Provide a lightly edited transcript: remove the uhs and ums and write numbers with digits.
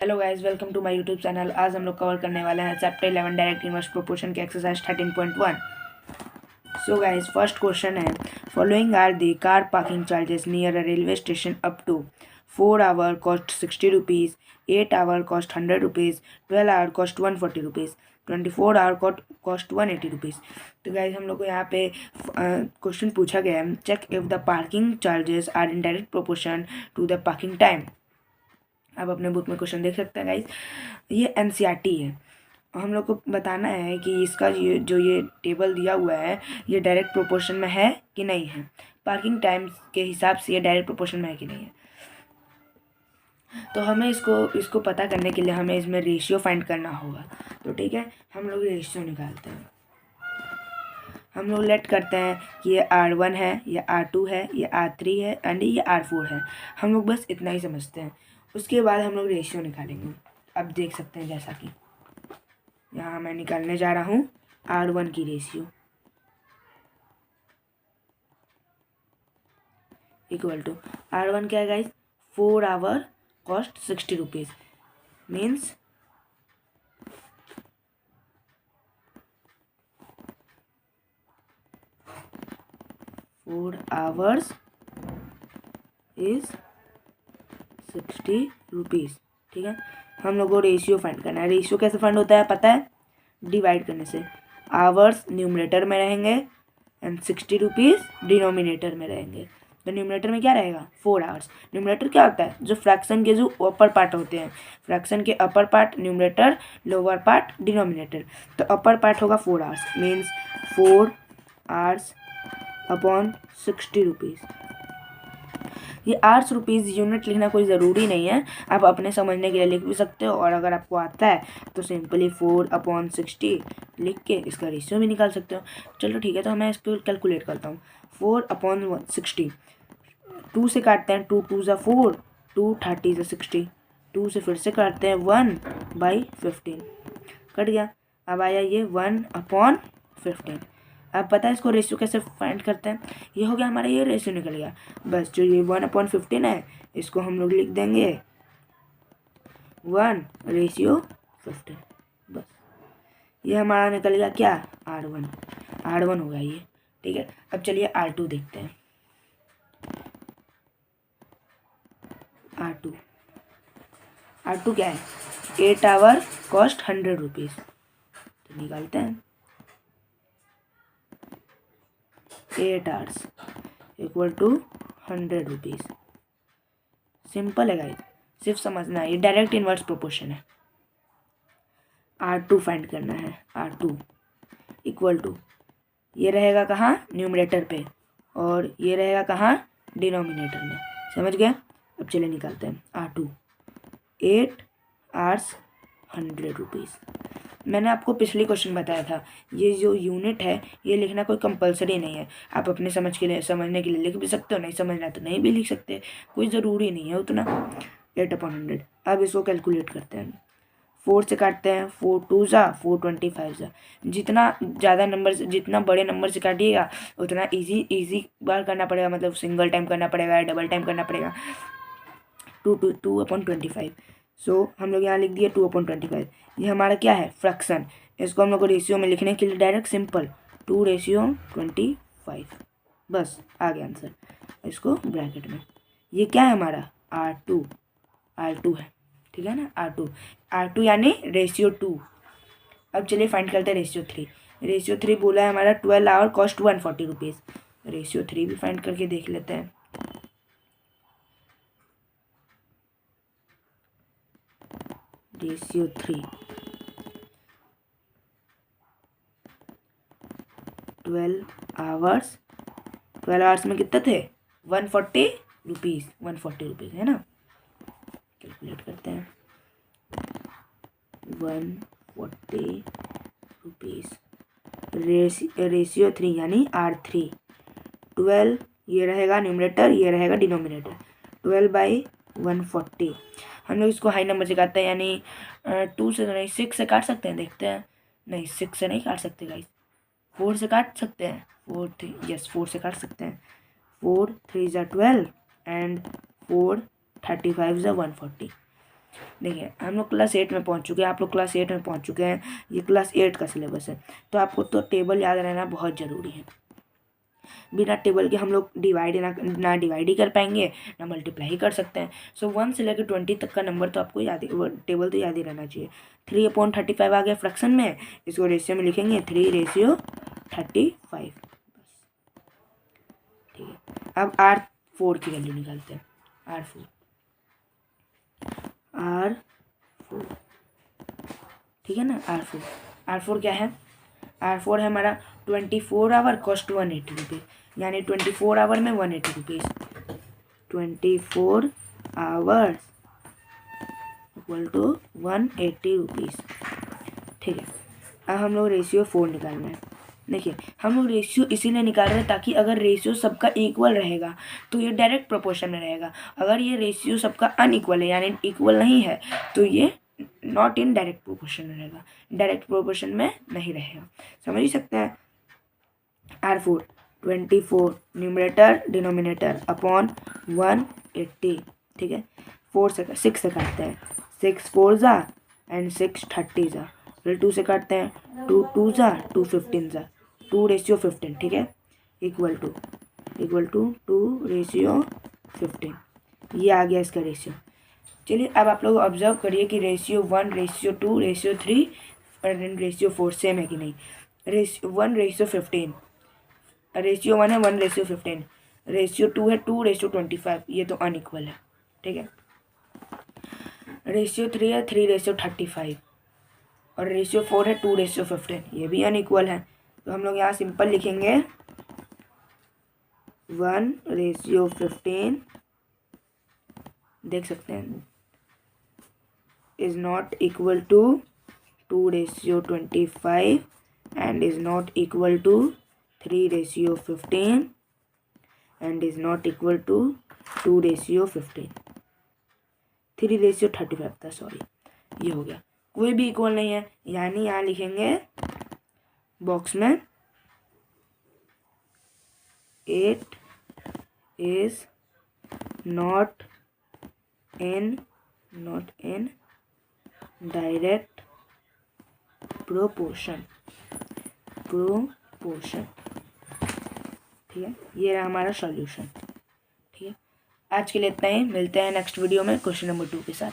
Hello guys, welcome to my YouTube channel. आज हम लोग कवर करने वाले हैं चैप्टर 11 डायरेक्ट इनवर्स प्रोपोर्शन के exercise 13.1। So guys, first question है, following are the car parking charges near a railway station up to 4 hour cost 60 rupees, 8 hour cost 100 rupees, 12 hour cost 140 rupees, 24 hour cost 180 rupees. तो guys हम लोग को यहाँ पे question पूछा गया है, check if the parking charges are in direct proportion to the parking time. आप अपने बुक में क्वेश्चन देख सकते हैं गाइज। ये एनसीईआरटी है। हम लोग को बताना है कि इसका ये टेबल दिया हुआ है ये डायरेक्ट प्रोपोर्शन में है कि नहीं है, पार्किंग टाइम के हिसाब से ये डायरेक्ट प्रोपोर्शन में है कि नहीं है। तो हमें इसको पता करने के लिए हमें इसमें रेशियो फाइंड करना होगा। तो ठीक है, हम लोग रेशियो निकालते हैं। हम लोग लेट करते हैं कि ये R1 है, ये R2 है, ये R3 है एंड ये R4 है। हम लोग बस इतना ही समझते हैं। उसके बाद हम लोग रेशियो निकालेंगे। अब देख सकते हैं जैसा कि यहाँ मैं निकालने जा रहा हूँ R1 की रेशियो इक्वल टू R1 क्या है guys, 4 hour cost 60 rupees means 4 hours is 60 rupees. ठीक है, हम लोग को रेशियो फाइंड करना है। रेशियो कैसे फाइंड होता है पता है, डिवाइड करने से। आवर्स न्यूमरेटर में रहेंगे एंड 60 रुपीज़ डिनोमिनेटर में रहेंगे। तो न्यूमरेटर में क्या रहेगा, 4 आवर्स। न्यूमरेटर क्या होता है, जो फ्रैक्शन के जो अपर पार्ट होते हैं, फ्रैक्शन के upper part numerator, lower part denominator. तो अपर पार्ट होगा 4 hours means 4 hours upon 60 rupees. ये आवर्स रुपीज़ यूनिट लिखना कोई ज़रूरी नहीं है, आप अपने समझने के लिए लिख भी सकते हो। और अगर आपको आता है तो सिंपली 4/60 लिख के इसका रेशियो भी निकाल सकते हो। चलो ठीक है, तो मैं इसको कैलकुलेट करता हूँ। 4/60, 2 से काटते हैं, 2 2 ज़ा 4, 2 30 ज़ा 60, 2 से फिर से काटते हैं 1/15 कट गया। अब आया ये 1/15। अब पता है इसको रेशियो कैसे फाइंड करते हैं, ये हो गया हमारा, ये रेशियो निकल गया। बस जो ये 1/15 है इसको हम लोग लिख देंगे 1/15। बस ये हमारा निकल गया क्या, R1 होगा ये। ठीक है, अब चलिए R2 देखते हैं। R2 क्या है, 8 आवर कॉस्ट 100 रुपीज़। तो निकालते हैं 8 hours equal to 100 rupees. Simple है गाइस, सिर्फ समझना है, ये डायरेक्ट इनवर्स प्रोपोर्शन है। R2 फाइंड करना है। R2 इक्वल टू ये रहेगा कहाँ, न्यूमरेटर पे, और ये रहेगा कहाँ, डिनोमिनेटर में। समझ गया। अब चलिए निकालते हैं R2। 8 hours 100 rupees. मैंने आपको पिछली क्वेश्चन बताया था, ये जो यूनिट है ये लिखना कोई कंपलसरी नहीं है। आप अपने समझने के लिए लिख भी सकते हो, नहीं समझना तो नहीं भी लिख सकते, कोई ज़रूरी नहीं है उतना। 8/100। अब इसको कैलकुलेट करते हैं। 4 से काटते हैं, 4 2 ज़ा 4 25 ज़ा। जितना ज़्यादा नंबर से, जितना बड़े नंबर से काटिएगा उतना ईजी बार करना पड़ेगा, मतलब सिंगल टाइम करना पड़ेगा, डबल टाइम करना पड़ेगा। 2/25। सो हम लोग यहाँ लिख दिए 2/25। ये हमारा क्या है, फ्रैक्शन। इसको हम लोग को रेशियो में लिखने के लिए डायरेक्ट सिंपल 2/25। बस आ गया आंसर। इसको ब्रैकेट में, ये क्या है हमारा, R2 है। ठीक है ना, R2 यानी रेशियो 2। अब चलिए फाइंड करते हैं रेशियो 3। रेशियो 3 बोला है हमारा 12 आवर कॉस्ट 140 रुपीज़। रेशियो 3 भी फाइंड करके देख लेते हैं। रेशियो 3 12 आवर्स में कितने थे, 140 रुपीज़ है ना। कैलकुलेट करते हैं, 140 रुपीज़ रेशियो 3 यानी R3। 12 ये रहेगा न्यूमरेटर, ये रहेगा डिनोमिनेटर। 12/140। हम लोग इसको हाई नंबर से काटते हैं, यानी 2 से तो नहीं, 6 से काट सकते हैं, देखते हैं। नहीं, 6 से नहीं काट सकते गाइस, 4 से काट सकते हैं। 4 से काट सकते हैं। 4 3 ज़ा 12 एंड 4 35 ज़ा 140। देखिए हम लोग क्लास 8 में पहुंच चुके हैं, आप लोग क्लास 8 में पहुंच चुके हैं, ये क्लास 8 का सिलेबस है। तो आपको तो टेबल याद रहना बहुत ज़रूरी है। बिना टेबल के हम लोग डिवाइड ना डिवाइड ही कर पाएंगे, ना मल्टीप्लाई कर सकते हैं। सो 1 से लेकर 20 तक का नंबर तो आपको याद, टेबल तो याद ही रहना चाहिए। 3/35 आ गया फ्रैक्शन में, इसको रेशियो में लिखेंगे 3/35। ठीक है, अब R4 की वैल्यू निकालते हैं। R4 ठीक है ना। R4 क्या है? R4 है हमारा 24 आवर कॉस्ट 180 रुपीज़, यानी 24 आवर में 180 rupees. 24 hours equal to 180 rupees. ठीक है, अब हम लोग रेशियो 4 निकालना है। देखिए हम लोग रेशियो इसीलिए निकाल रहे हैं ताकि अगर रेशियो सबका इक्वल रहेगा तो ये डायरेक्ट प्रोपोर्शन में रहेगा। अगर ये रेशियो सबका अनइक्वल है यानी इक्वल नहीं है तो ये नॉट इन डायरेक्ट प्रोपोर्शन में रहेगा, डायरेक्ट प्रोपोर्शन में नहीं रहेगा। समझ ही सकते हैं। R4 24 numerator denominator upon 180। ठीक है, 6 से काटते हैं, 6 4 ज़ा एंड 6 30 ज़ा, फिर 2 से काटते हैं, 2 2 ज़ा 2 15 ज़ा, 2/15। ठीक है, इक्वल टू 2/15। ये आ गया इसका रेशियो। चलिए अब आप लोग ऑब्जर्व करिए कि रेशियो 1 रेशियो 2 रेशियो 3 और रेशियो 4 सेम है कि नहीं। रेशियो 1/15, रेशियो 1 है 1/15, रेशियो 2 है 2/25, ये तो अनइक्वल है। ठीक है, रेशियो 3 है 3/35 और रेशियो 4 है 2/15, ये भी अनइक्वल है। तो हम लोग यहाँ सिंपल लिखेंगे 1/15, देख सकते हैं, is not equal to 2/25 and is not equal to 3/15 and is not equal to 2/15। 3/35 था, सॉरी, ये हो गया। कोई भी इक्वल नहीं है, यानी यहाँ लिखेंगे बॉक्स में 8 is not in direct proportion. ठीक है, ये रहा हमारा सॉल्यूशन। ठीक है, आज के लिए इतना ही, मिलते हैं नेक्स्ट वीडियो में क्वेश्चन नंबर 2 के साथ।